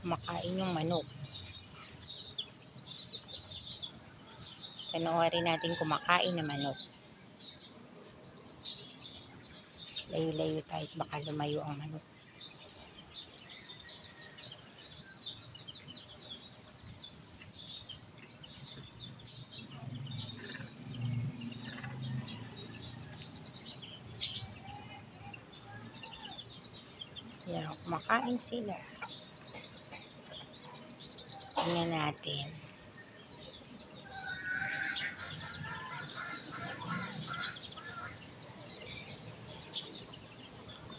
kumakain yung manok. Panoorin natin kumakain na manok. Layo-layo tayo, baka lumayo ang manok. Yan, kumakain sila. Tingnan natin.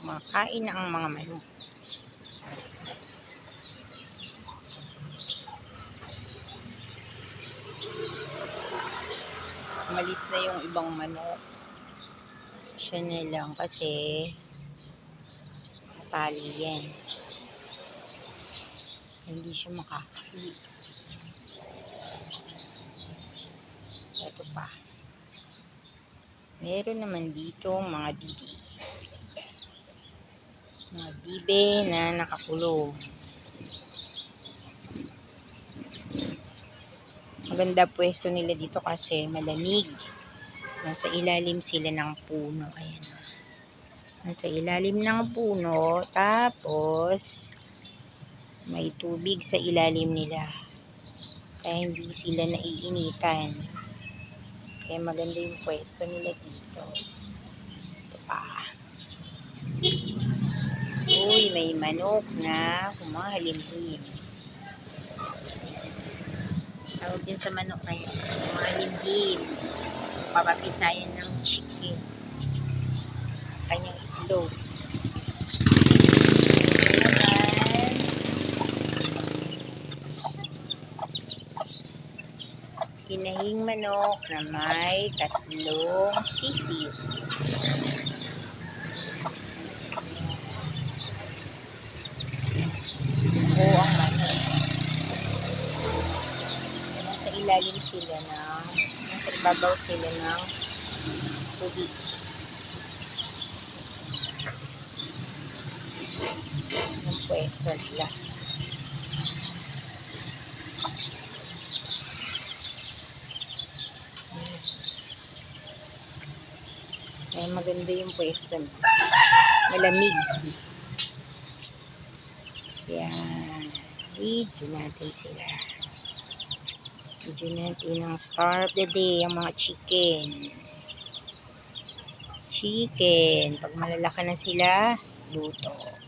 Kumakain na ang mga manok. Umalis na yung ibang manok. Siya na lang kasi natali yan. Hindi siya makakalis. Ito pa. Meron naman dito mga bibi. Mga bibe na nakakulong. Maganda pwesto nila dito kasi malamig. Nasa ilalim sila ng puno. Ayan. Nasa ilalim ng puno. Tapos may tubig sa ilalim nila. Kaya hindi sila naiinitan. Kaya maganda yung pwesto nila dito. Ito pa. Uy, may manok na kumahalimhim. Tawag din sa manok na yun. Kumahalimhim. Papapisayan ng chicken. Kanyang itlog. Inahing manok na may 3 sisiyo. O ang manok. Nasa ilalim sila ng, nasa ibabaw sila ng tubig. Yung pwesto nila. Kaya maganda yung pwesto nila. Malamig. Yan. Video natin sila. Video natin ang star of the day, ang mga chicken. Chicken. Pag malalaki na sila, luto.